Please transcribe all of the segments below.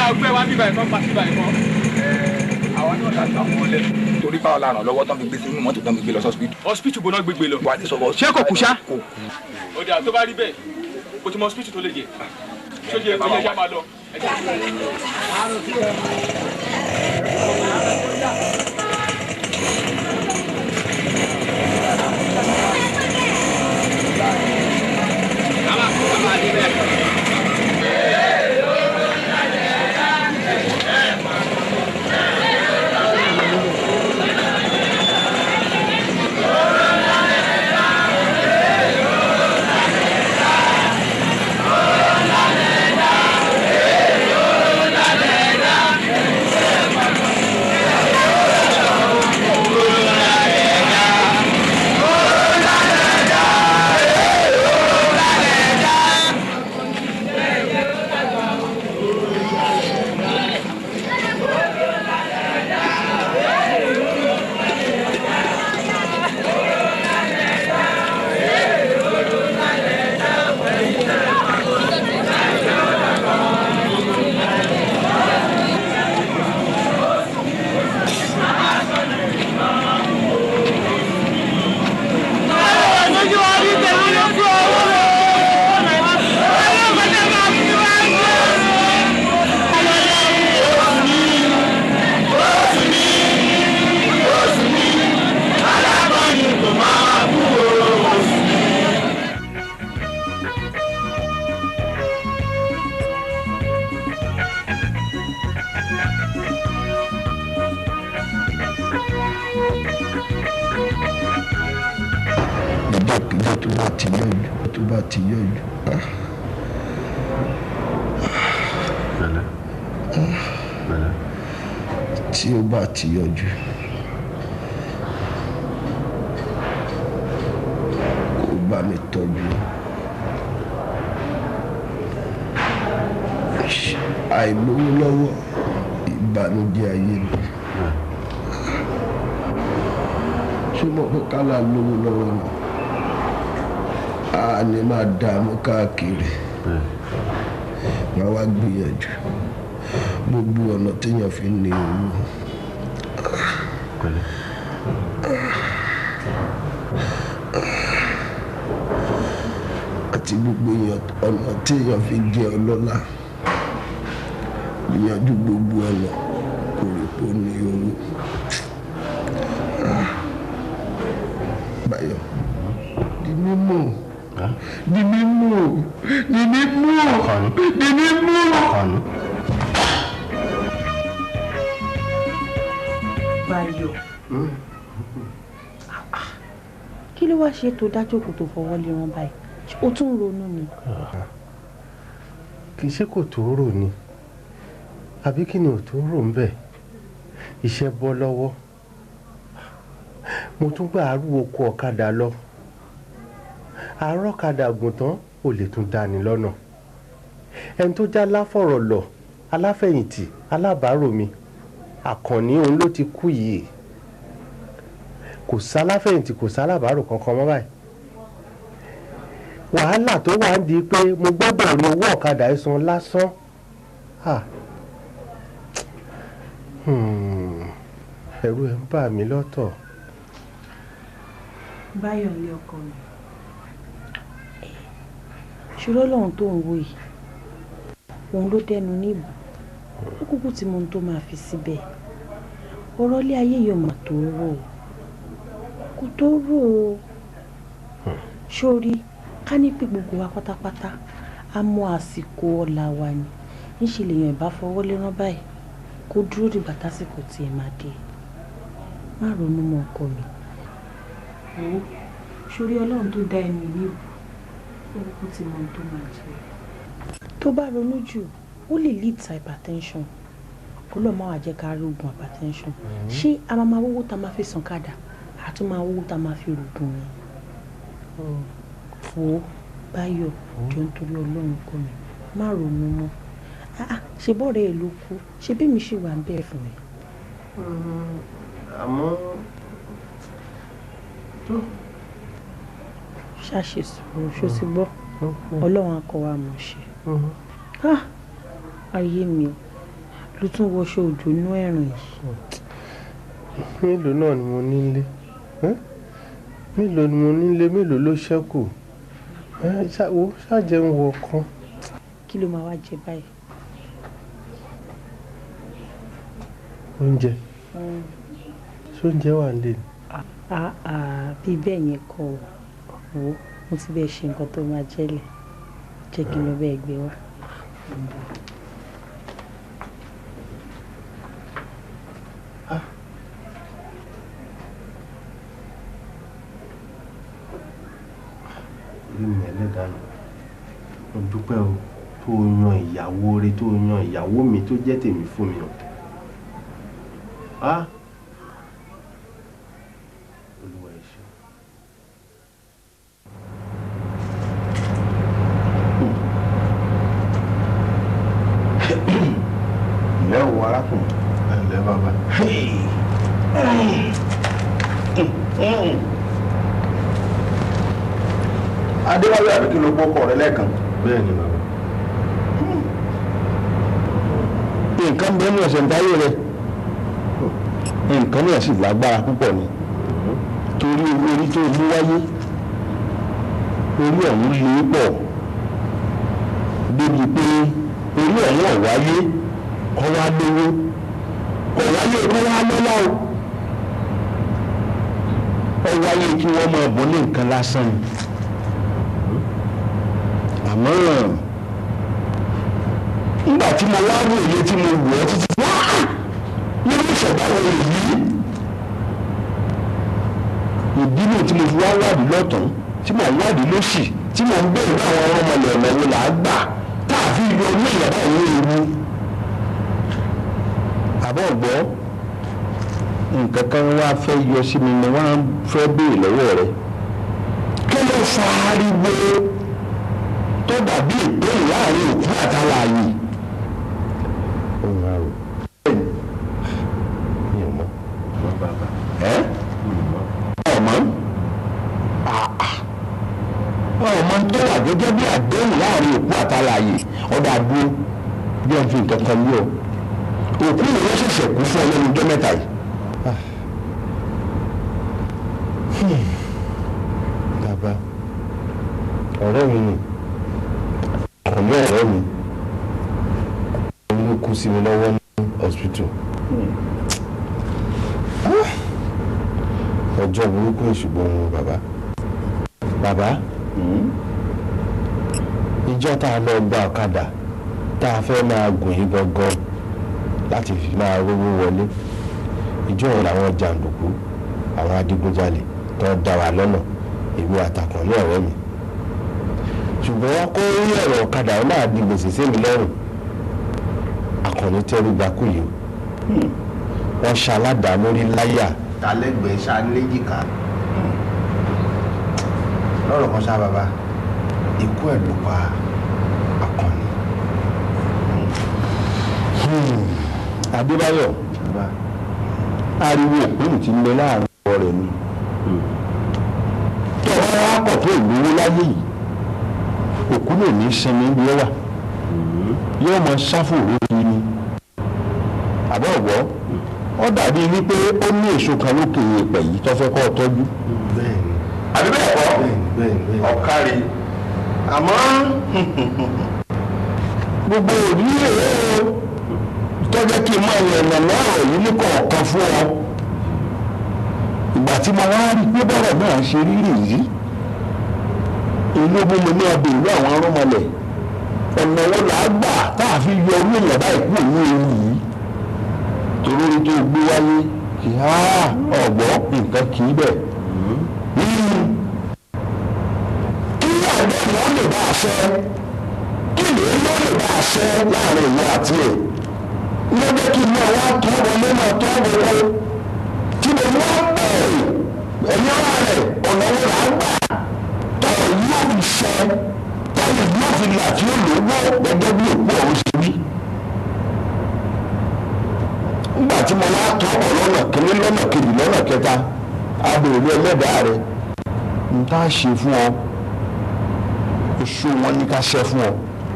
ọgbẹ́ wa bíbá ẹ̀kọ́ pa síbà ẹ̀kọ́. Àwa náà la gbà wọ́n lẹ̀ torí báwo la ràn lọ́wọ́ tán fi gbé sínú mọ́tò tán fi gbé lọ sọ́sibítù. Hospital gbóná gbégbé lọ. Wà á ti sọ̀rọ̀ ṣé kò kú ṣá? Kò kú. Ó dà tó bá rí bẹ́ẹ̀ o ti mọ hospital tó lè jẹ. Ṣé jẹ́ ẹ̀kọ́ ṣá máa lọ? Tí ó bá ti yọjú kó bá mi tọ́jú àìlówó lọ́wọ́ ìbànújẹ́ ayé mi ṣùgbọ́n pé kálá lówó lọ́wọ́ ni a ní máa dààmú káàkiri máa wá gbìyànjú gbogbo ọ̀nà téèyàn fi ní owó àti gbogbo ọ̀nà téèyàn fi jẹ ọlọ́lá gbìyànjú gbogbo ọ̀nà kò rí pò ní owó. Báyọ̀ di mímú di mímú di mímú di mímú. Báyọ̀ kí ló wá ṣe tó dájọ́ kò tó fọwọ́ lé wọn báyìí ó tún ronú ni. kì í ṣe kò tó rò ni àbí kí ni ò tó rò ń bẹ̀ iṣẹ́ bọ́ lọ́wọ́ mo tún gbà arúgbó kó ọ̀kadà lọ àárọ̀ ọ̀kadà gùn tán ò lè tún dání lọ́nà ẹni tó já láfọ̀rọ̀ lọ aláfẹ̀yìntì alábàárò mi àkànní òun ló ti kú yìí kò sáláfẹ̀yìntì kò sálábàárò kankan mọ́ báyìí wàhálà tó wà ń di pé mo gbọ́dọ̀ rí owó ọ̀kadà ẹ̀sán lásán ẹ̀rù ẹ̀ ń bà mí lọ́tọ̀. Báyọ̀ ní ọkọ mi ṣòro lọ́hùn tó ń wò yìí òun ló dẹnu níbù ó kúkú tí mo ń tó máa fi síbẹ̀ ọ̀rọ̀ ilé ayé yóò mà tó rò kò tó rò ó sórí ká ní pé gbogbo wa pátápátá a mọ àsìkò ọ̀la wa ni níṣẹ́ lèèyàn ìbá fọwọ́ lérán báyìí kó dúró dìgbà tásìkò tí ẹ máa dé má ronú mọ́ ọkọ mi wo sórí ọlọ́run tó dá ẹni ìlú ìbò ó kú tí mo tó máa jẹ tó bá ronú jù ó lè lead to hypertension kó lọ́ọ́ máa wà jẹ́ ká rí oògùn hypertension ṣé a máa wówó tá a máa fi sàn kádà àti máa wówó tá a máa fi rògùn ni fò Báyọ̀ jọ nítorí ọlọ́run kọ́ mi má ronú mọ́ ṣe bọ́ọ̀rẹ́ ẹ̀ ló kú ṣe bí mi ṣe wà ń bẹ̀rẹ̀ fún mi. àmọ́ ṣáṣe sọ̀rọ̀ ṣó ti gbọ́ ọlọ́run akọ wa mọ̀ ṣe ayé mi ló tún wọṣọ òjò inú ẹ̀rùn yìí. mélòó náà ni mo nílé mélòó ni mo nílé mélòó ló ṣẹ́kù ṣáàjẹ́ ń wọ kan. kí ló máa wá jẹ báyìí. oúnjẹ ṣóúnjẹ wà nílé ni. bí bẹ́ẹ̀ yẹn kọ́ ọ mo ti bẹ́ẹ̀ ṣe nǹkan tó máa jẹ́lẹ̀ jẹ́ kí n lọ bẹ́ẹ̀ gbé wá. orí mi ẹlẹ́dàá mi mo dúpẹ́ o tó yan ìyàwó rẹ tó yan ìyàwó mi tó jẹ́ tèmi fún mi o. olúwa ẹ ṣé. ìlẹ́ wo arákùnrin. ẹ̀lẹ́ bàbá. adéwálé àbíkí ló gbókọ̀ rẹ lẹ́ẹ̀kan. bẹ́ẹ̀ ni bàbá. nǹkan bẹ́ẹ̀ ní ọ̀sẹ̀ ntáyé rẹ nǹkan náà sì lágbára púpọ̀ ni torí owó orí tó mú wáyé orí ọ̀hún lè pọ̀ débi pé orí ọ̀hún ọ̀wáyé kọ́ wá lówó ọ̀wáyé kọ́ wá lọ́lá o ọ̀wáyé kí wọ́n máa bọ́ ní nǹkan lásán ni àmọ́ nígbà tí mo wá wò ilé tí mo wò ọ́ títí wá nínú ìṣẹ̀dá wọn yìí ìdílé tí mo fi wá wádìí lọ́tún tí mo wádìí lósì tí mo ń bẹ̀rù àwọn ọmọlẹ̀ ọ̀nà wo là á gbà káàfi yọ ní ìyàrá ìwé ewu àbọ̀ ọ̀gbọ́ nǹkan kan wá fẹ́ yọ sí mi mo wá fẹ́ béèrè lọ́wọ́ rẹ kí ló fa ariwo tó dàbí ìbéèrè láàrin òkú àtàlàyé. ohun àrò. mi ò mọ̀ bàbá. ọmọ tó wà gẹ́gẹ́ bí àdéhùn láàrin òkú àtàlàyé ọ̀dà dúró bí wọ́n fi nǹkan kan yí ọ òkú ni wọ́n ṣẹ̀ṣẹ̀ kú fún ọ lẹ́nu ọjọ́ mẹ́ta yìí. bàbá ọ̀rẹ́ mi ni ọ̀rẹ́ ọ̀rẹ́ mi òun ló kú sí mi lọ́wọ́ ní hospital. ọjọ́ burúkú ìṣùgbọ́n bàbá ìjọ tá a lọ gba ọ̀kadà tá a fẹ́ máa gùn yí gangan láti fi máa rówó wọlé ìjọ yẹn làwọn jàǹdùkú àwọn adigunjalè tó dá wa lọ́nà èmi àtàkùn ní ọ̀rẹ́ mi ṣùgbọ́n wọ́n kó rí ẹ̀rọ ọ̀kadà náà di gbèsè sí mi lọ́rùn akọni tẹ́rù gbakú yìí wọ́n ṣaládàá lórí láyà tálẹ́gbẹ̀ẹ́ ṣá léjìká lọ́rọ̀ kan ṣá bàbá ikú ẹ̀ ló pa akọni. Adébáyọ̀ ariwo òpin ti ń lọ láàrin ọ̀rọ̀ rẹ̀ ni tó ọ̀rọ̀ wa pọ̀ tó ìlówó láyé yìí òkú lè ní sinmi bí ó wà yóò mọ ṣáfù lórí ni àbọ̀ ọ̀gbọ́ ó dàbí wípé ó ní èso kan lókè èèpẹ̀ yìí tó fẹ́ kọ́ ọ tọ́jú. bẹ́ẹ̀ni àbí bẹ́ẹ̀ kọ́ ọ̀kárí àmọ́ gbogbo òdílé rẹ̀ tọ́jọ́ kí n máa yànnà lọ́rọ̀ yìí ní kọ̀ọ̀kan fún ọ ìgbà tí mo wá rí pé bọ́rọ̀ náà ṣe rírì yìí inú mú mi ní ọbẹ̀ ìlú àwọn arúmọlẹ̀ ọ̀nà wo là á gbà tá a fi yọ orí èèyàn báyìí kúrò ní ewu yìí torí orí tó gbé wáyé kì á ọ̀gbọ́ nǹkan kì í bẹ̀. kí àgbẹ̀ wọn lè bá a fẹ́ kí lè lọ́ lè bá a fẹ́ láàrin ìyá àti ẹ̀ lọ́jọ́ kí n máa wá tọ́ wọlé máa tọ́ wọlé tí mo wá bẹ̀rẹ̀ ẹ̀yìn ara rẹ̀ ọ̀nà wo là á gbà tọ́lọ̀ yóò fi ṣẹ tọ́lọ̀ yóò fi là tí ó lówó gẹ́gẹ́ bí òkú ọ̀hún ṣe wí. nígbà tí mo wá tọ́ ọ lọ́nà kìíní lọ́nà kejì lọ́nà kẹta abèrè ẹlẹ́dàá rẹ̀ n tá a ṣe fún ọ oṣù wọn ní ká ṣe fún ọ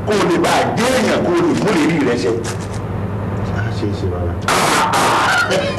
kó o lè bá a dé èèyàn kó o lè fún lè rí rẹ ṣe. ṣe é ṣe rárá.